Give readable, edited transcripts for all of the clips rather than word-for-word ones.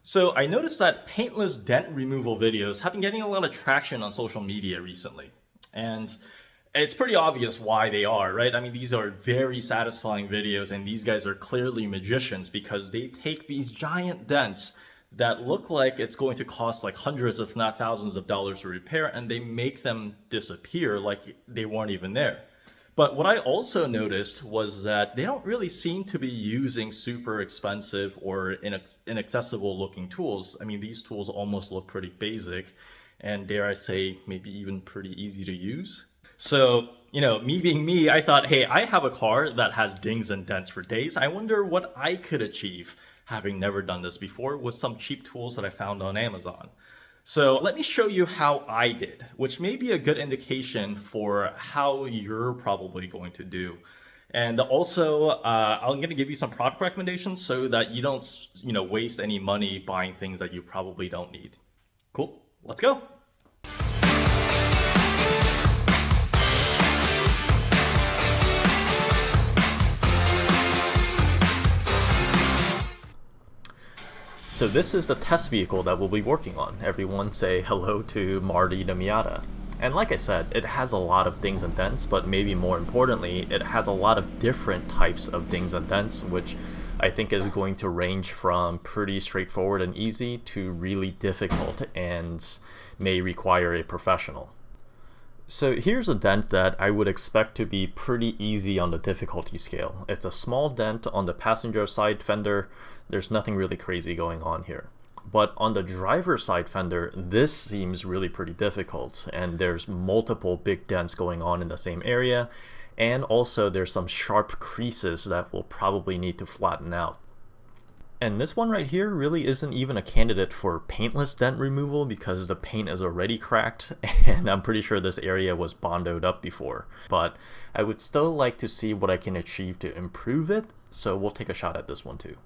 So I noticed that paintless dent removal videos have been getting a lot of traction on social media recently. And it's pretty obvious why they are, right? I mean, these are very satisfying videos, and these guys are clearly magicians because they take these giant dents that look like it's going to cost like hundreds, if not thousands of dollars to repair, and they make them disappear like they weren't even there. But what I also noticed was that they don't really seem to be using super expensive or inaccessible looking tools. I mean, these tools almost look pretty basic and, dare I say, maybe even pretty easy to use. So, me being me, I thought, hey, I have a car that has dings and dents for days. I wonder what I could achieve, having never done this before, with some cheap tools that I found on Amazon. So let me show you how I did, which may be a good indication for how you're probably going to do. And also, I'm going to give you some product recommendations so that you don't, waste any money buying things that you probably don't need. Cool, let's go. So this is the test vehicle that we'll be working on. Everyone say hello to Marty the Miata. And like I said, it has a lot of dings and dents, but maybe more importantly, it has a lot of different types of dings and dents, which I think is going to range from pretty straightforward and easy to really difficult and may require a professional. So here's a dent that I would expect to be pretty easy on the difficulty scale. It's a small dent on the passenger side fender. There's nothing really crazy going on here. But on the driver's side fender, this seems really pretty difficult, and there's multiple big dents going on in the same area, and also there's some sharp creases that we'll probably need to flatten out. And this one right here really isn't even a candidate for paintless dent removal because the paint is already cracked, and I'm pretty sure this area was bondoed up before. But I would still like to see what I can achieve to improve it, so we'll take a shot at this one too.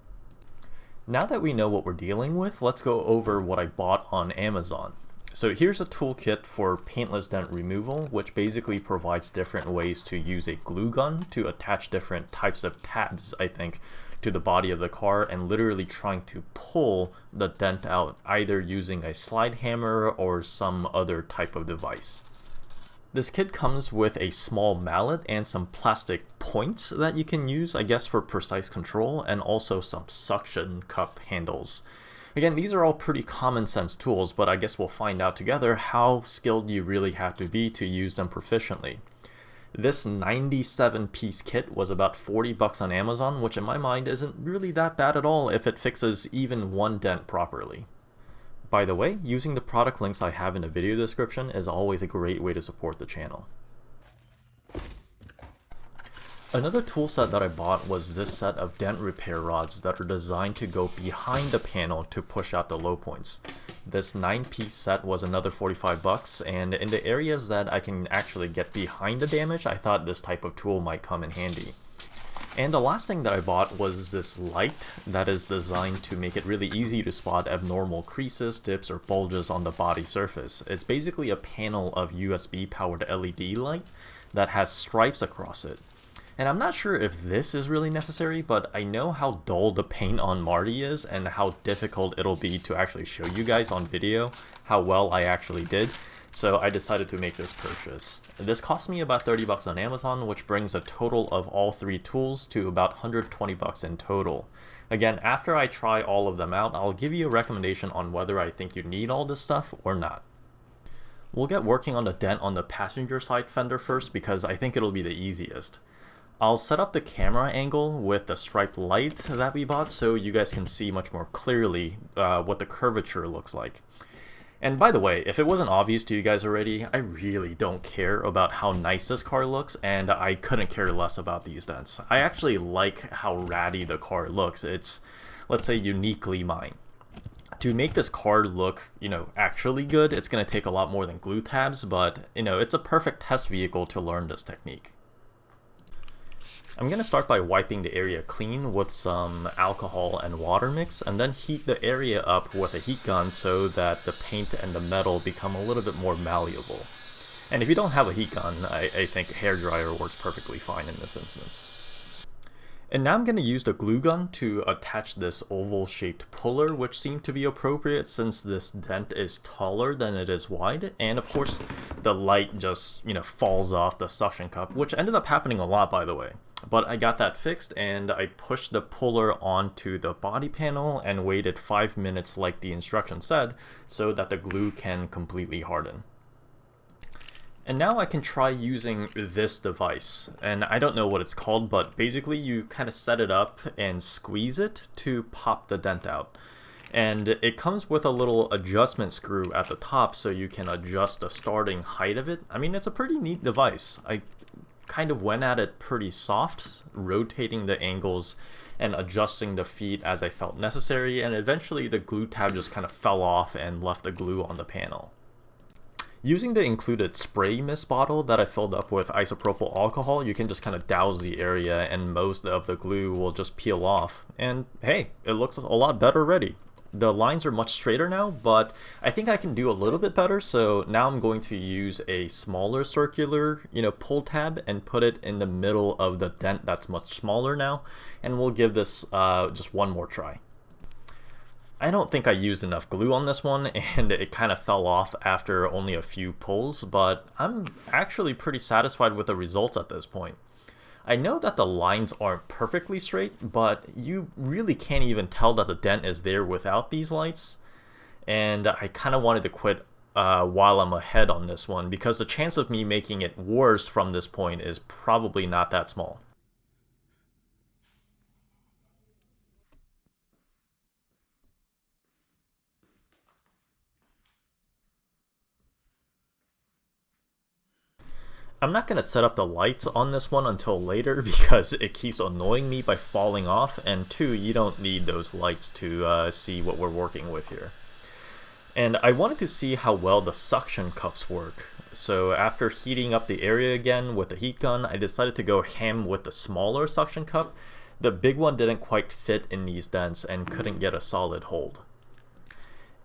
Now that we know what we're dealing with, let's go over what I bought on Amazon. So here's a toolkit for paintless dent removal, which basically provides different ways to use a glue gun to attach different types of tabs, I think, to the body of the car and literally trying to pull the dent out, either using a slide hammer or some other type of device. This kit comes with a small mallet and some plastic points that you can use, I guess, for precise control, and also some suction cup handles. Again, these are all pretty common sense tools, but I guess we'll find out together how skilled you really have to be to use them proficiently. This 97-piece kit was about $40 on Amazon, which in my mind isn't really that bad at all if it fixes even one dent properly. By the way, using the product links I have in the video description is always a great way to support the channel. Another tool set that I bought was this set of dent repair rods that are designed to go behind the panel to push out the low points. This 9-piece set was another $45, and in the areas that I can actually get behind the damage, I thought this type of tool might come in handy. And the last thing that I bought was this light that is designed to make it really easy to spot abnormal creases, dips, or bulges on the body surface. It's basically a panel of USB powered LED light that has stripes across it. And I'm not sure if this is really necessary, but I know how dull the paint on Marty is and how difficult it'll be to actually show you guys on video how well I actually did. So I decided to make this purchase. This cost me about $30 on Amazon, which brings a total of all three tools to about $120 in total. Again, after I try all of them out, I'll give you a recommendation on whether I think you need all this stuff or not. We'll get working on the dent on the passenger side fender first because I think it'll be the easiest. I'll set up the camera angle with the striped light that we bought so you guys can see much more clearly what the curvature looks like. And by the way, if it wasn't obvious to you guys already, I really don't care about how nice this car looks, and I couldn't care less about these dents. I actually like how ratty the car looks. It's, let's say, uniquely mine. To make this car look, actually good, it's going to take a lot more than glue tabs, but, it's a perfect test vehicle to learn this technique. I'm going to start by wiping the area clean with some alcohol and water mix, and then heat the area up with a heat gun so that the paint and the metal become a little bit more malleable. And if you don't have a heat gun, I think a hairdryer works perfectly fine in this instance. And now I'm going to use the glue gun to attach this oval shaped puller, which seemed to be appropriate since this dent is taller than it is wide. And of course, the light just, falls off the suction cup, which ended up happening a lot, by the way. But I got that fixed, and I pushed the puller onto the body panel and waited 5 minutes like the instructions said, so that the glue can completely harden. And now I can try using this device, and I don't know what it's called, but basically you kind of set it up and squeeze it to pop the dent out. And it comes with a little adjustment screw at the top so you can adjust the starting height of it. I mean, it's a pretty neat device. I kind of went at it pretty soft, rotating the angles and adjusting the feet as I felt necessary, and eventually the glue tab just kind of fell off and left the glue on the panel. Using the included spray mist bottle that I filled up with isopropyl alcohol, you can just kind of douse the area and most of the glue will just peel off. And hey, it looks a lot better already. The lines are much straighter now, but I think I can do a little bit better, so now I'm going to use a smaller circular, pull tab and put it in the middle of the dent that's much smaller now, and we'll give this just one more try. I don't think I used enough glue on this one, and it kind of fell off after only a few pulls, but I'm actually pretty satisfied with the results at this point. I know that the lines aren't perfectly straight, but you really can't even tell that the dent is there without these lights, and I kind of wanted to quit while I'm ahead on this one, because the chance of me making it worse from this point is probably not that small. I'm not going to set up the lights on this one until later because it keeps annoying me by falling off, and 2, you don't need those lights to see what we're working with here. And I wanted to see how well the suction cups work. So after heating up the area again with the heat gun, I decided to go ham with the smaller suction cup. The big one didn't quite fit in these dents and couldn't get a solid hold.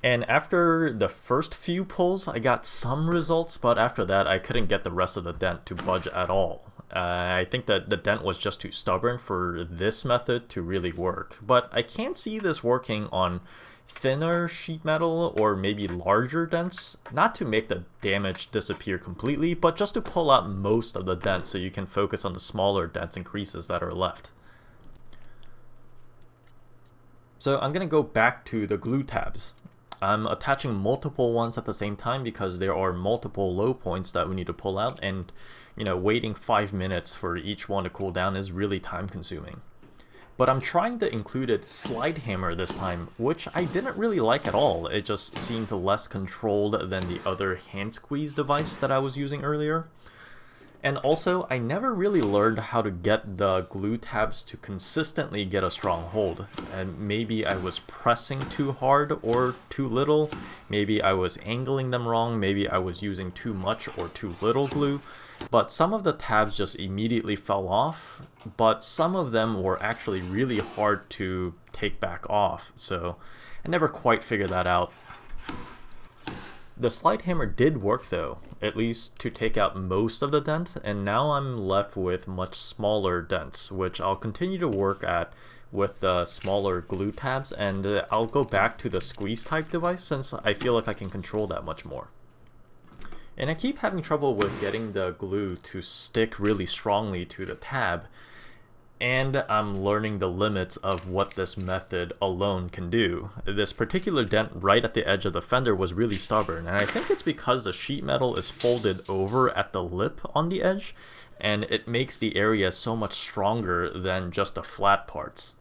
And after the first few pulls, I got some results, but after that, I couldn't get the rest of the dent to budge at all. I think that the dent was just too stubborn for this method to really work. But I can see this working on thinner sheet metal or maybe larger dents, not to make the damage disappear completely, but just to pull out most of the dent so you can focus on the smaller dents and creases that are left. So I'm going to go back to the glue tabs. I'm attaching multiple ones at the same time because there are multiple low points that we need to pull out, and waiting 5 minutes for each one to cool down is really time consuming. But I'm trying the included slide hammer this time, which I didn't really like at all. It just seemed less controlled than the other hand squeeze device that I was using earlier. And also, I never really learned how to get the glue tabs to consistently get a strong hold. And maybe I was pressing too hard or too little, maybe I was angling them wrong, maybe I was using too much or too little glue. But some of the tabs just immediately fell off, but some of them were actually really hard to take back off, so I never quite figured that out. The slide hammer did work though, at least to take out most of the dent, and now I'm left with much smaller dents, which I'll continue to work at with the smaller glue tabs, and I'll go back to the squeeze type device since I feel like I can control that much more. And I keep having trouble with getting the glue to stick really strongly to the tab, and I'm learning the limits of what this method alone can do. This particular dent right at the edge of the fender was really stubborn, and I think it's because the sheet metal is folded over at the lip on the edge, and it makes the area so much stronger than just the flat parts.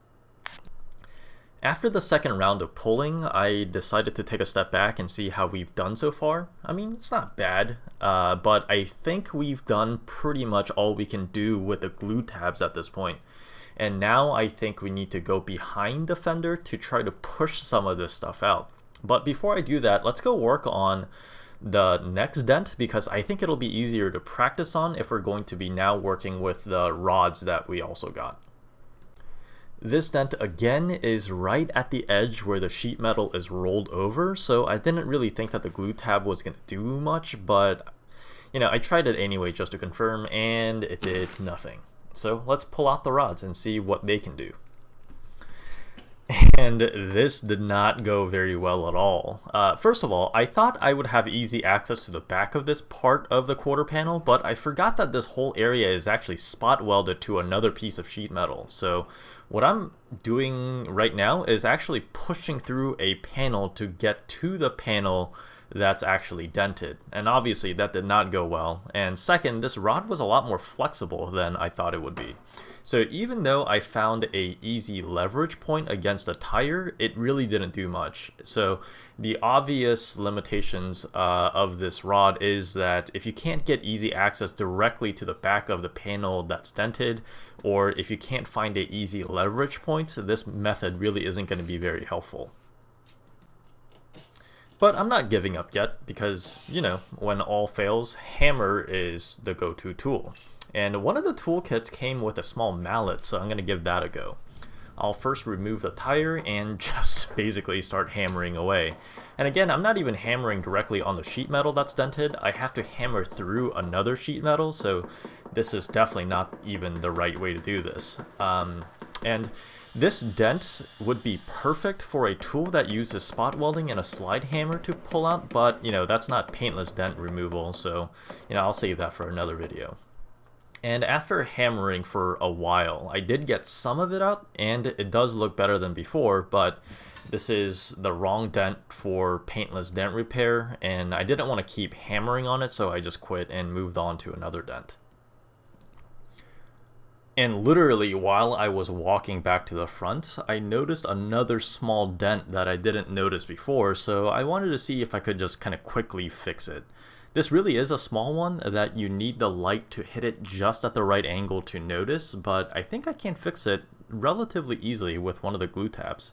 After the second round of pulling, I decided to take a step back and see how we've done so far. I mean, it's not bad, but I think we've done pretty much all we can do with the glue tabs at this point. And now I think we need to go behind the fender to try to push some of this stuff out. But before I do that, let's go work on the next dent, because I think it'll be easier to practice on if we're going to be now working with the rods that we also got. This dent again is right at the edge where the sheet metal is rolled over, so I didn't really think that the glue tab was going to do much, but I tried it anyway just to confirm, and it did nothing. So let's pull out the rods and see what they can do. And this did not go very well at all. First of all, I thought I would have easy access to the back of this part of the quarter panel, but I forgot that this whole area is actually spot welded to another piece of sheet metal. So what I'm doing right now is actually pushing through a panel to get to the panel that's actually dented. And obviously that did not go well. And second, this rod was a lot more flexible than I thought it would be. So even though I found a easy leverage point against the tire, it really didn't do much. So the obvious limitations of this rod is that if you can't get easy access directly to the back of the panel that's dented, or if you can't find an easy leverage point, this method really isn't going to be very helpful. But I'm not giving up yet because, you know, when all fails, hammer is the go-to tool. And one of the toolkits came with a small mallet, so I'm going to give that a go. I'll first remove the tire and just basically start hammering away. And again, I'm not even hammering directly on the sheet metal that's dented. I have to hammer through another sheet metal, so this is definitely not even the right way to do this. And this dent would be perfect for a tool that uses spot welding and a slide hammer to pull out, but you know, that's not paintless dent removal, so you know, I'll save that for another video. And after hammering for a while, I did get some of it out, and it does look better than before, but this is the wrong dent for paintless dent repair, and I didn't want to keep hammering on it, so I just quit and moved on to another dent. And literally, while I was walking back to the front, I noticed another small dent that I didn't notice before, so I wanted to see if I could just kind of quickly fix it. This really is a small one that you need the light to hit it just at the right angle to notice, but I think I can fix it relatively easily with one of the glue tabs.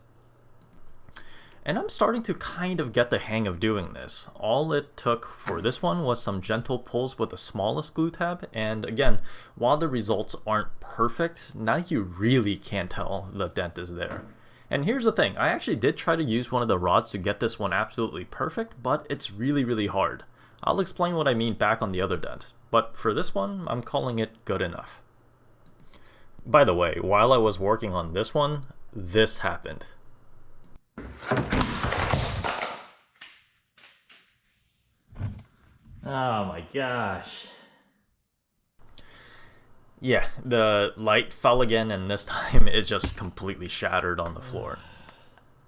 And I'm starting to kind of get the hang of doing this. All it took for this one was some gentle pulls with the smallest glue tab, and again, while the results aren't perfect, now you really can't tell the dent is there. And here's the thing, I actually did try to use one of the rods to get this one absolutely perfect, but it's really hard. I'll explain what I mean back on the other dent, but for this one, I'm calling it good enough. By the way, while I was working on this one, this happened. Oh my gosh. Yeah, the light fell again, and this time it just completely shattered on the floor.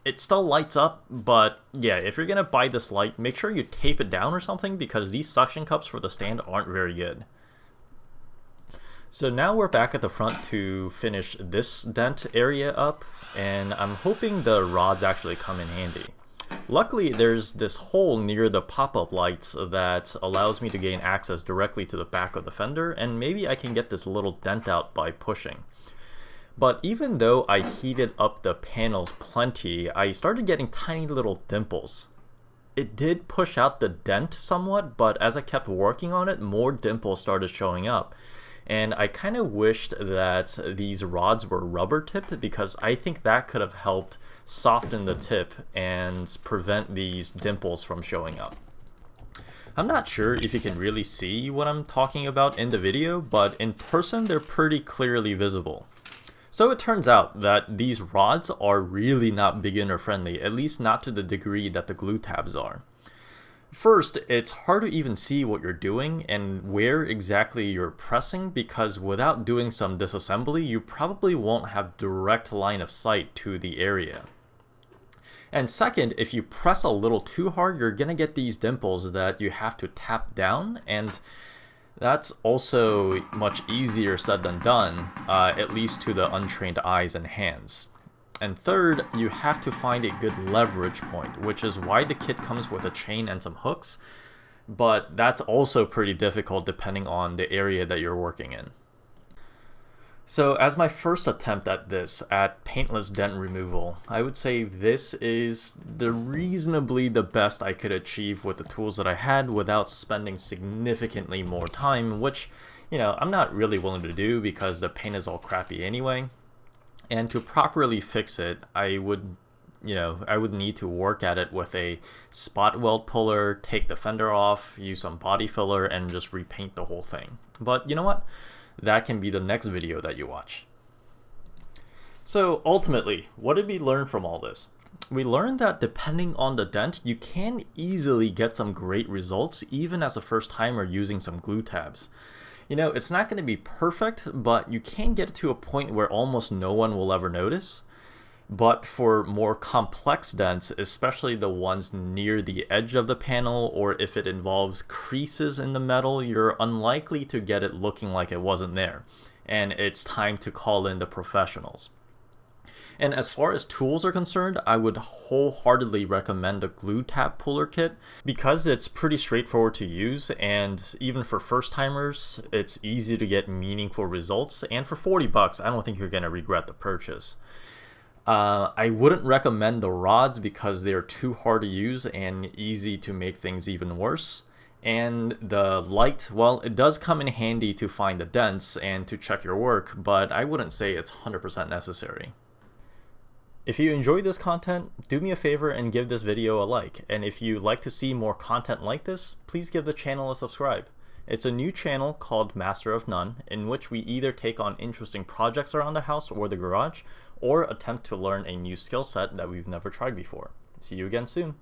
It still lights up, but yeah, if you're gonna buy this light, make sure you tape it down or something, because these suction cups for the stand aren't very good. So now we're back at the front to finish this dent area up, and I'm hoping the rods actually come in handy. Luckily, there's this hole near the pop-up lights that allows me to gain access directly to the back of the fender, and maybe I can get this little dent out by pushing. But even though I heated up the panels plenty, I started getting tiny little dimples. It did push out the dent somewhat, but as I kept working on it, more dimples started showing up. And I kind of wished that these rods were rubber tipped, because I think that could have helped soften the tip and prevent these dimples from showing up. I'm not sure if you can really see what I'm talking about in the video, but in person they're pretty clearly visible. So it turns out that these rods are really not beginner friendly, at least not to the degree that the glue tabs are. First, it's hard to even see what you're doing and where exactly you're pressing, because without doing some disassembly, you probably won't have direct line of sight to the area. And second, if you press a little too hard, you're gonna get these dimples that you have to tap down, and that's also much easier said than done, at least to the untrained eyes and hands. And third, you have to find a good leverage point, which is why the kit comes with a chain and some hooks, but that's also pretty difficult depending on the area that you're working in. So as my first attempt at this, at paintless dent removal, I would say this is reasonably the best I could achieve with the tools that I had without spending significantly more time, which, you know, I'm not really willing to do because the paint is all crappy anyway. And to properly fix it, I would need to work at it with a spot weld puller, take the fender off, use some body filler, and just repaint the whole thing. But you know what? that can be the next video that you watch. So ultimately, what did we learn from all this? We learned that depending on the dent, you can easily get some great results even as a first timer using some glue tabs. You know, it's not going to be perfect, but you can get it to a point where almost no one will ever notice. But for more complex dents, especially the ones near the edge of the panel, or if it involves creases in the metal, you're unlikely to get it looking like it wasn't there. And it's time to call in the professionals. And as far as tools are concerned, I would wholeheartedly recommend a glue tab puller kit because it's pretty straightforward to use, and even for first timers, it's easy to get meaningful results. And for $40, I don't think you're going to regret the purchase. I wouldn't recommend the rods because they're too hard to use and easy to make things even worse. And the light, well, it does come in handy to find the dents and to check your work, but I wouldn't say it's 100% necessary. If you enjoyed this content, do me a favor and give this video a like. And if you'd like to see more content like this, please give the channel a subscribe. It's a new channel called Master of None, in which we either take on interesting projects around the house or the garage, or attempt to learn a new skill set that we've never tried before. See you again soon.